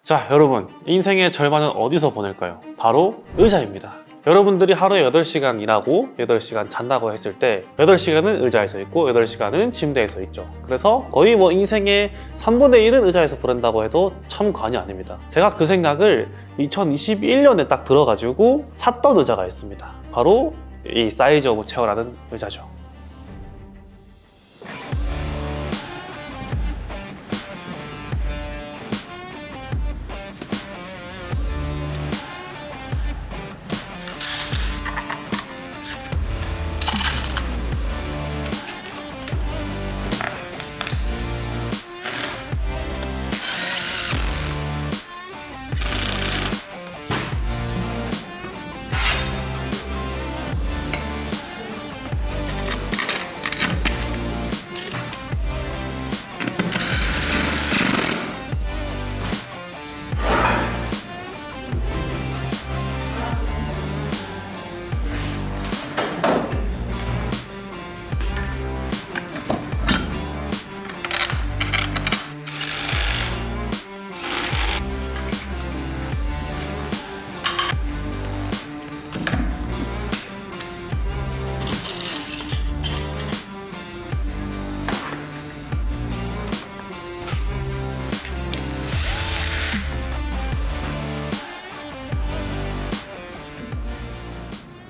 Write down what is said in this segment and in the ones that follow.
자, 여러분, 인생의 절반은 어디서 보낼까요? 바로 의자입니다. 여러분들이 하루에 8시간 일하고 8시간 잔다고 했을 때 8시간은 의자에서 있고 8시간은 침대에서 있죠. 그래서 거의 인생의 3분의 1은 의자에서 보낸다고 해도 참 과언이 아닙니다. 제가 그 생각을 2021년에 딱 들어가지고 샀던 의자가 있습니다. 바로 이 사이즈 오브 체어라는 의자죠.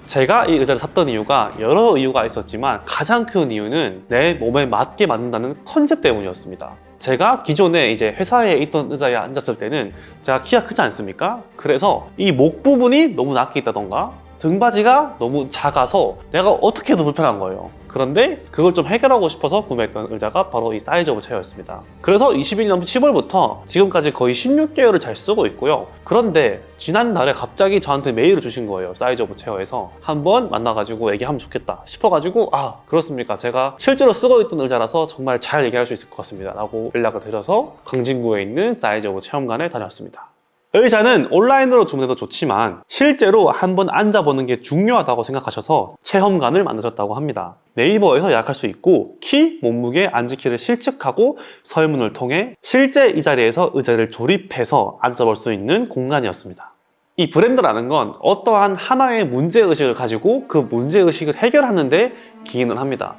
제가 이 의자를 샀던 이유가 여러 이유가 있었지만 가장 큰 이유는 내 몸에 맞게 만든다는 컨셉 때문이었습니다. 제가 기존에 이제 회사에 있던 의자에 앉았을 때는 제가 키가 크지 않습니까? 그래서 이 목 부분이 너무 낮게 있다던가 등받이가 너무 작아서 내가 어떻게 해도 불편한 거예요. 그런데 그걸 좀 해결하고 싶어서 구매했던 의자가 바로 이 사이즈 오브 체어였습니다. 그래서 21년 10월부터 지금까지 거의 16개월을 잘 쓰고 있고요. 그런데 지난달에 갑자기 저한테 메일을 주신 거예요. 사이즈 오브 체어에서 한번 만나가지고 얘기하면 좋겠다 싶어가지고 그렇습니까? 제가 실제로 쓰고 있던 의자라서 정말 잘 얘기할 수 있을 것 같습니다 라고 연락을 드려서 강진구에 있는 사이즈 오브 체험관에 다녔습니다. 의자는 온라인으로 주문해도 좋지만 실제로 한번 앉아보는 게 중요하다고 생각하셔서 체험관을 만드셨다고 합니다. 네이버에서 예약할 수 있고 키, 몸무게, 앉기를 실측하고 설문을 통해 실제 이 자리에서 의자를 조립해서 앉아볼 수 있는 공간이었습니다. 이 브랜드라는 건 어떠한 하나의 문제의식을 가지고 그 문제의식을 해결하는 데 기인을 합니다.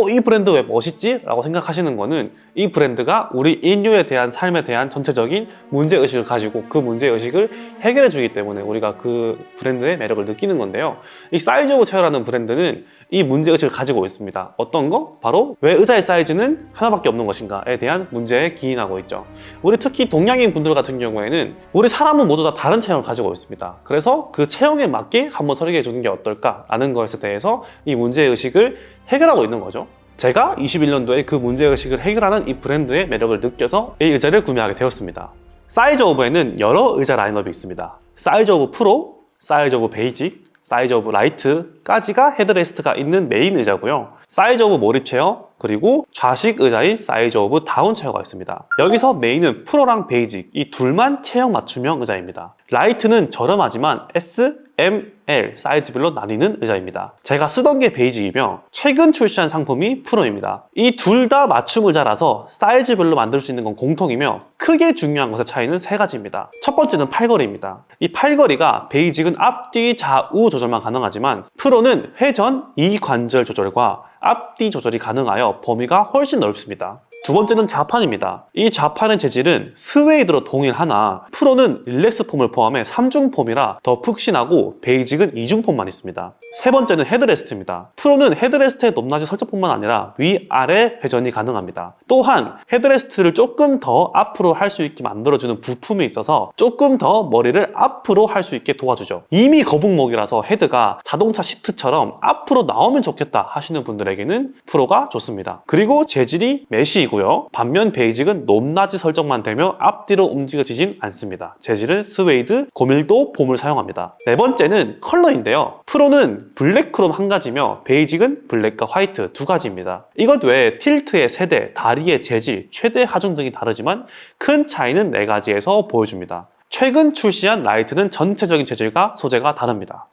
이 브랜드 왜 멋있지? 라고 생각하시는 거는 이 브랜드가 우리 인류에 대한 삶에 대한 전체적인 문제의식을 가지고 그 문제의식을 해결해 주기 때문에 우리가 그 브랜드의 매력을 느끼는 건데요. 이 사이즈 오브 체어라는 브랜드는 이 문제의식을 가지고 있습니다. 어떤 거? 바로 왜 의자의 사이즈는 하나밖에 없는 것인가에 대한 문제에 기인하고 있죠. 우리 특히 동양인 분들 같은 경우에는 우리 사람은 모두 다 다른 체형을 가지고 있습니다. 그래서 그 체형에 맞게 한번 설계해 주는 게 어떨까라는 것에 대해서 이 문제의식을 해결하고 있는 거죠. 제가 21년도에 그 문제의식을 해결하는 이 브랜드의 매력을 느껴서 이 의자를 구매하게 되었습니다. 사이즈 오브에는 여러 의자 라인업이 있습니다. 사이즈 오브 프로, 사이즈 오브 베이직, 사이즈 오브 라이트까지가 헤드레스트가 있는 메인 의자고요. 사이즈 오브 몰입 체어, 그리고 좌식 의자인 사이즈 오브 다운 체어가 있습니다. 여기서 메인은 프로랑 베이직 이 둘만 체형 맞춤형 의자입니다. 라이트는 저렴하지만 S, M, L 사이즈별로 나뉘는 의자입니다. 제가 쓰던 게 베이직이며 최근 출시한 상품이 프로입니다. 이 둘 다 맞춤 의자라서 사이즈별로 만들 수 있는 건 공통이며 크게 중요한 것의 차이는 3가지입니다. 첫 번째는 팔걸이입니다. 이 팔걸이가 베이직은 앞뒤 좌우 조절만 가능하지만 프로는 회전, 이관절 조절과 앞뒤 조절이 가능하여 범위가 훨씬 넓습니다. 두 번째는 좌판입니다. 이 좌판의 재질은 스웨이드로 동일하나 프로는 릴렉스 폼을 포함해 3중 폼이라 더 푹신하고 베이직은 2중 폼만 있습니다. 세 번째는 헤드레스트입니다. 프로는 헤드레스트의 높낮이 설정뿐만 아니라 위아래 회전이 가능합니다. 또한 헤드레스트를 조금 더 앞으로 할 수 있게 만들어주는 부품이 있어서 조금 더 머리를 앞으로 할 수 있게 도와주죠. 이미 거북목이라서 헤드가 자동차 시트처럼 앞으로 나오면 좋겠다 하시는 분들에게는 프로가 좋습니다. 그리고 재질이 메쉬이고요. 반면 베이직은 높낮이 설정만 되며 앞뒤로 움직여지진 않습니다. 재질은 스웨이드, 고밀도 폼을 사용합니다. 네 번째는 컬러인데요. 프로는 블랙 크롬 1가지며 베이직은 블랙과 화이트 2가지입니다. 이것 외에 틸트의 세대, 다리의 재질, 최대 하중 등이 다르지만 큰 차이는 4가지에서 보여줍니다. 최근 출시한 라이트는 전체적인 재질과 소재가 다릅니다.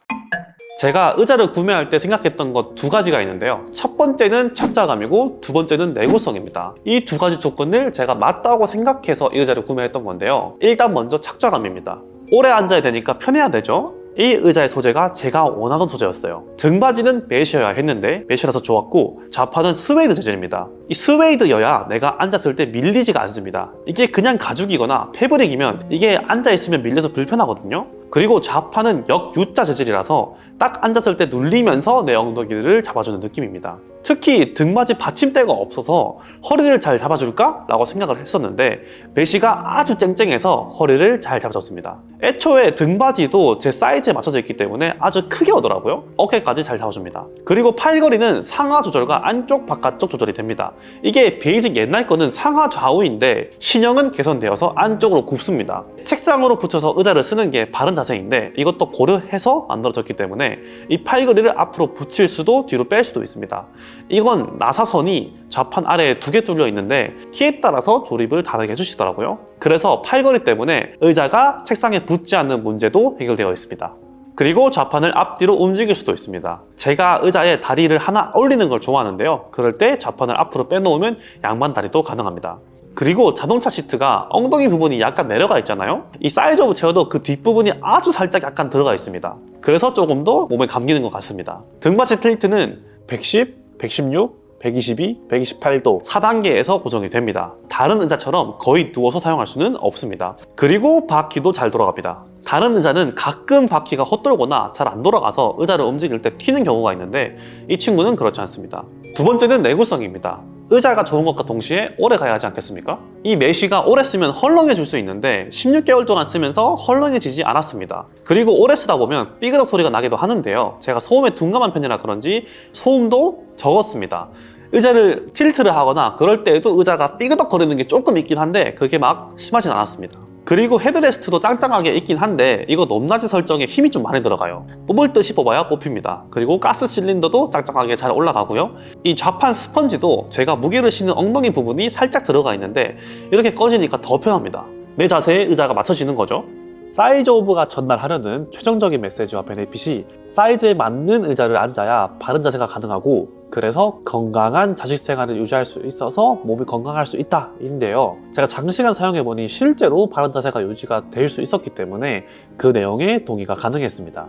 제가 의자를 구매할 때 생각했던 것 두 가지가 있는데요. 첫 번째는 착자감이고 두 번째는 내구성입니다. 이 두 가지 조건을 제가 맞다고 생각해서 이 의자를 구매했던 건데요. 일단 먼저 착자감입니다. 오래 앉아야 되니까 편해야 되죠. 이 의자의 소재가 제가 원하던 소재였어요. 등받이는 매시여야 했는데 매시라서 좋았고, 좌판은 스웨이드 재질입니다. 이 스웨이드여야 내가 앉았을 때 밀리지가 않습니다. 이게 그냥 가죽이거나 패브릭이면 이게 앉아있으면 밀려서 불편하거든요. 그리고 좌판은 역U자 재질이라서 딱 앉았을 때 눌리면서 내 엉덩이를 잡아주는 느낌입니다. 특히 등받이 받침대가 없어서 허리를 잘 잡아줄까? 라고 생각을 했었는데 메시가 아주 쨍쨍해서 허리를 잘 잡아줬습니다. 애초에 등받이도 제 사이즈에 맞춰져 있기 때문에 아주 크게 오더라고요. 어깨까지 잘 잡아줍니다. 그리고 팔걸이는 상하 조절과 안쪽 바깥쪽 조절이 됩니다. 이게 베이직 옛날 거는 상하 좌우인데 신형은 개선되어서 안쪽으로 굽습니다. 책상으로 붙여서 의자를 쓰는 게 바른 자세인데 이것도 고려해서 만들어졌기 때문에 이 팔걸이를 앞으로 붙일 수도 뒤로 뺄 수도 있습니다. 이건 나사선이 좌판 아래에 2개 뚫려 있는데 키에 따라서 조립을 다르게 해주시더라고요. 그래서 팔걸이 때문에 의자가 책상에 붙지 않는 문제도 해결되어 있습니다. 그리고 좌판을 앞뒤로 움직일 수도 있습니다. 제가 의자에 다리를 하나 올리는 걸 좋아하는데요. 그럴 때 좌판을 앞으로 빼놓으면 양반 다리도 가능합니다. 그리고 자동차 시트가 엉덩이 부분이 약간 내려가 있잖아요. 이 사이즈 오브 체어도 그 뒷부분이 아주 살짝 약간 들어가 있습니다. 그래서 조금 더 몸에 감기는 것 같습니다. 등받이 틸트는 110, 116, 122, 128도 4단계에서 고정이 됩니다. 다른 의자처럼 거의 누워서 사용할 수는 없습니다. 그리고 바퀴도 잘 돌아갑니다. 다른 의자는 가끔 바퀴가 헛돌거나 잘 안 돌아가서 의자를 움직일 때 튀는 경우가 있는데 이 친구는 그렇지 않습니다. 두 번째는 내구성입니다. 의자가 좋은 것과 동시에 오래 가야 하지 않겠습니까? 이 메쉬가 오래 쓰면 헐렁해질 수 있는데 16개월 동안 쓰면서 헐렁해지지 않았습니다. 그리고 오래 쓰다 보면 삐그덕 소리가 나기도 하는데요. 제가 소음에 둔감한 편이라 그런지 소음도 적었습니다. 의자를 틸트를 하거나 그럴 때에도 의자가 삐그덕 거리는 게 조금 있긴 한데 그게 막 심하진 않았습니다. 그리고 헤드레스트도 짱짱하게 있긴 한데 이거 높낮이 설정에 힘이 좀 많이 들어가요. 뽑을 듯이 뽑아야 뽑힙니다. 그리고 가스 실린더도 짱짱하게 잘 올라가고요. 이 좌판 스펀지도 제가 무게를 싣는 엉덩이 부분이 살짝 들어가 있는데 이렇게 꺼지니까 더 편합니다. 내 자세에 의자가 맞춰지는 거죠. 사이즈 오브가 전달하려는 최종적인 메시지와 베네핏이 사이즈에 맞는 의자를 앉아야 바른 자세가 가능하고 그래서 건강한 자식 생활을 유지할 수 있어서 몸이 건강할 수 있다 인데요. 제가 장시간 사용해보니 실제로 바른 자세가 유지가 될 수 있었기 때문에 그 내용에 동의가 가능했습니다.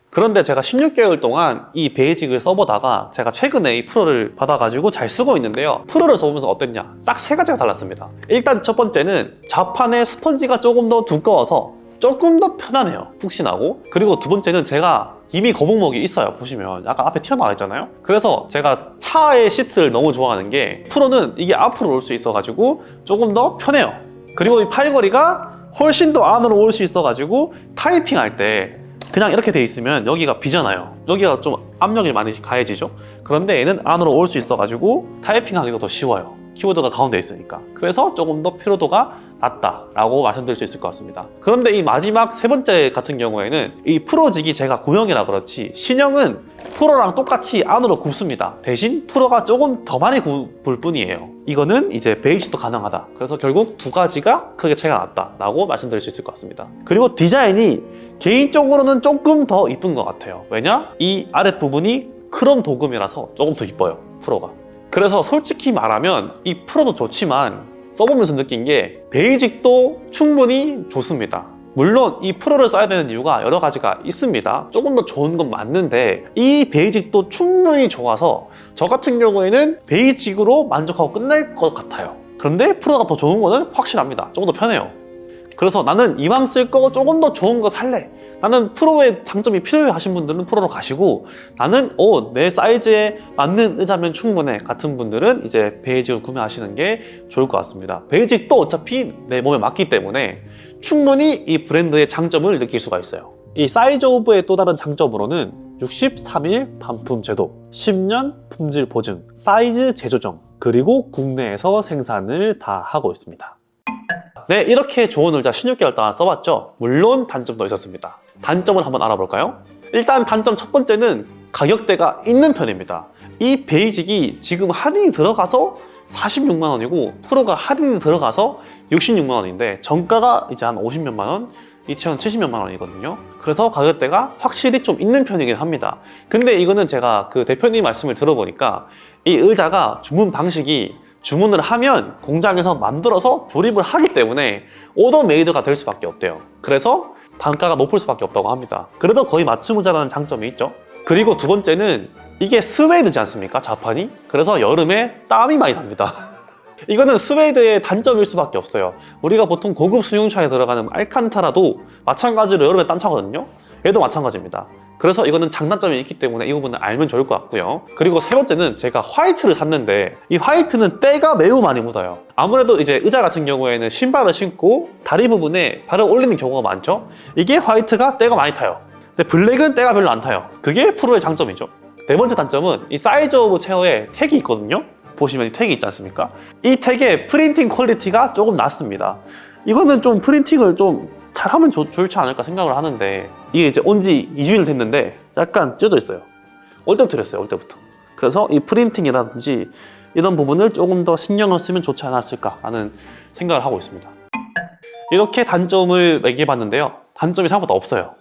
그런데 제가 16개월 동안 이 베이직을 써보다가 제가 최근에 이 프로를 받아가지고 잘 쓰고 있는데요. 프로를 써보면서 어땠냐? 딱 3가지가 달랐습니다. 일단 첫 번째는 좌판의 스펀지가 조금 더 두꺼워서 조금 더 편하네요. 푹신하고. 그리고 두 번째는 제가 이미 거북목이 있어요. 보시면 약간 앞에 튀어나와 있잖아요. 그래서 제가 차의 시트를 너무 좋아하는 게 프로는 이게 앞으로 올 수 있어가지고 조금 더 편해요. 그리고 이 팔걸이가 훨씬 더 안으로 올 수 있어가지고 타이핑할 때 그냥 이렇게 돼 있으면 여기가 비잖아요. 여기가 좀 압력이 많이 가해지죠. 그런데 얘는 안으로 올 수 있어가지고 타이핑하기도 더 쉬워요. 키보드가 가운데 있으니까. 그래서 조금 더 피로도가 낮다라고 말씀드릴 수 있을 것 같습니다. 그런데 이 마지막 3번째 같은 경우에는 이 프로직이 제가 구형이라 그렇지 신형은 프로랑 똑같이 안으로 굽습니다. 대신 프로가 조금 더 많이 굽을 뿐이에요. 이거는 이제 베이직도 가능하다. 그래서 결국 2가지가 크게 차이가 났다라고 말씀드릴 수 있을 것 같습니다. 그리고 디자인이 개인적으로는 조금 더 이쁜 것 같아요. 왜냐? 이 아랫부분이 크롬 도금이라서 조금 더 이뻐요. 프로가. 그래서 솔직히 말하면 이 프로도 좋지만 써보면서 느낀 게 베이직도 충분히 좋습니다. 물론 이 프로를 써야 되는 이유가 여러 가지가 있습니다. 조금 더 좋은 건 맞는데 이 베이직도 충분히 좋아서 저 같은 경우에는 베이직으로 만족하고 끝날 것 같아요. 그런데 프로가 더 좋은 거는 확실합니다. 조금 더 편해요. 그래서 나는 이왕 쓸 거 조금 더 좋은 거 살래. 나는 프로의 장점이 필요해 하신 분들은 프로로 가시고 나는 내 사이즈에 맞는 의자면 충분해 같은 분들은 이제 베이직을 구매하시는 게 좋을 것 같습니다. 베이직도 어차피 내 몸에 맞기 때문에 충분히 이 브랜드의 장점을 느낄 수가 있어요. 이 사이즈 오브의 또 다른 장점으로는 63일 반품 제도, 10년 품질 보증, 사이즈 재조정, 그리고 국내에서 생산을 다 하고 있습니다. 네, 이렇게 좋은 의자 16개월 동안 써봤죠. 물론 단점도 있었습니다. 단점을 한번 알아볼까요? 일단 단점 첫 번째는 가격대가 있는 편입니다. 이 베이직이 지금 할인이 들어가서 46만 원이고 프로가 할인이 들어가서 66만 원인데 정가가 이제 한 50몇만 원, 이 체어는 70몇만 원이거든요. 그래서 가격대가 확실히 좀 있는 편이긴 합니다. 근데 이거는 제가 그 대표님 말씀을 들어보니까 이 의자가 주문 방식이 주문을 하면 공장에서 만들어서 조립을 하기 때문에 오더 메이드가 될 수밖에 없대요. 그래서 단가가 높을 수밖에 없다고 합니다. 그래도 거의 맞춤 의자라는 장점이 있죠. 그리고 두 번째는 이게 스웨이드지 않습니까? 자판이? 그래서 여름에 땀이 많이 납니다. 이거는 스웨이드의 단점일 수밖에 없어요. 우리가 보통 고급 승용차에 들어가는 알칸타라도 마찬가지로 여름에 땀 차거든요. 얘도 마찬가지입니다. 그래서 이거는 장단점이 있기 때문에 이 부분은 알면 좋을 것 같고요. 그리고 세 번째는 제가 화이트를 샀는데 이 화이트는 때가 매우 많이 묻어요. 아무래도 이제 의자 같은 경우에는 신발을 신고 다리 부분에 발을 올리는 경우가 많죠. 이게 화이트가 때가 많이 타요. 근데 블랙은 때가 별로 안 타요. 그게 프로의 장점이죠. 네 번째 단점은 이 사이즈 오브 체어에 택이 있거든요. 보시면 이 택이 있지 않습니까? 이 택의 프린팅 퀄리티가 조금 낮습니다. 이거는 좀 프린팅을 좀 잘하면 좋지 않을까 생각을 하는데 이게 이제 온 지 2주일 됐는데 약간 찢어져 있어요. 올 때부터 그랬어요. 올 때부터. 그래서 이 프린팅이라든지 이런 부분을 조금 더 신경을 쓰면 좋지 않았을까 하는 생각을 하고 있습니다. 이렇게 단점을 얘기해봤는데요. 단점이 생각보다 없어요.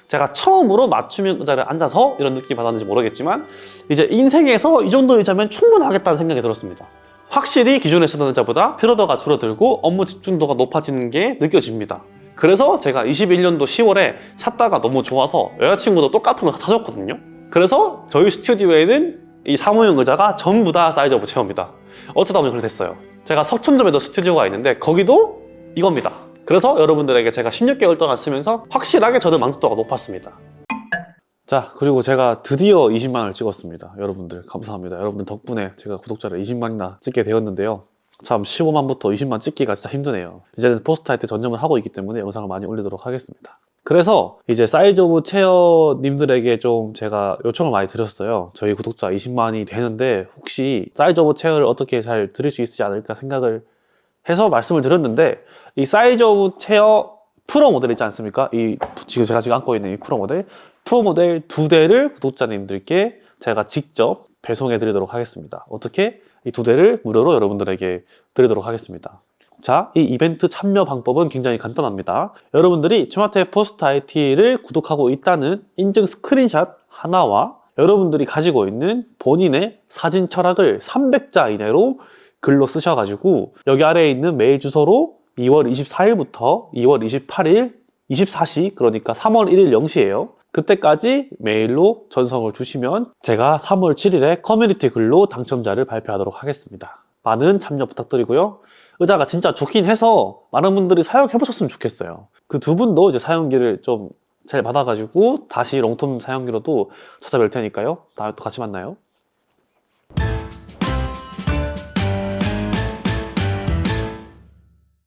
제가 처음으로 맞춤형 의자를 앉아서 이런 느낌 받았는지 모르겠지만 이제 인생에서 이 정도 의자면 충분하겠다는 생각이 들었습니다. 확실히 기존에 쓰던 의자보다 피로도가 줄어들고 업무 집중도가 높아지는 게 느껴집니다. 그래서 제가 21년도 10월에 샀다가 너무 좋아서 여자친구도 똑같은 거 사줬거든요. 그래서 저희 스튜디오에는 이 사무용 의자가 전부 다 사이즈 오브 체어입니다. 어쩌다 보니 그렇게 됐어요. 제가 석천점에도 스튜디오가 있는데 거기도 이겁니다. 그래서 여러분들에게 제가 16개월 동안 쓰면서 확실하게 저는 만족도가 높았습니다. 자, 그리고 제가 드디어 20만을 찍었습니다. 여러분들 감사합니다. 여러분들 덕분에 제가 구독자를 20만이나 찍게 되었는데요. 참 15만부터 20만 찍기가 진짜 힘드네요. 이제는 포스트타이트에 전념을 하고 있기 때문에 영상을 많이 올리도록 하겠습니다. 그래서 이제 사이즈 오브 체어님들에게 좀 제가 요청을 많이 드렸어요. 저희 구독자 20만이 되는데 혹시 사이즈 오브 체어를 어떻게 잘 드릴 수 있지 않을까 생각을 해서 말씀을 드렸는데 이 사이즈 오브 체어 프로 모델 있지 않습니까? 제가 지금 안고 있는 이 프로 모델 2대를 구독자님들께 제가 직접 배송해 드리도록 하겠습니다. 어떻게? 이 2대를 무료로 여러분들에게 드리도록 하겠습니다. 자, 이 이벤트 참여 방법은 굉장히 간단합니다. 여러분들이 스마트의 포스트 IT를 구독하고 있다는 인증 스크린샷 하나와 여러분들이 가지고 있는 본인의 사진 철학을 300자 이내로 글로 쓰셔가지고 여기 아래에 있는 메일 주소로 2월 24일부터 2월 28일 24시, 그러니까 3월 1일 0시예요. 그때까지 메일로 전송을 주시면 제가 3월 7일에 커뮤니티 글로 당첨자를 발표하도록 하겠습니다. 많은 참여 부탁드리고요. 의자가 진짜 좋긴 해서 많은 분들이 사용해 보셨으면 좋겠어요. 그 두 분도 이제 사용기를 좀 잘 받아가지고 다시 롱텀 사용기로도 찾아뵐 테니까요. 다음에 또 같이 만나요.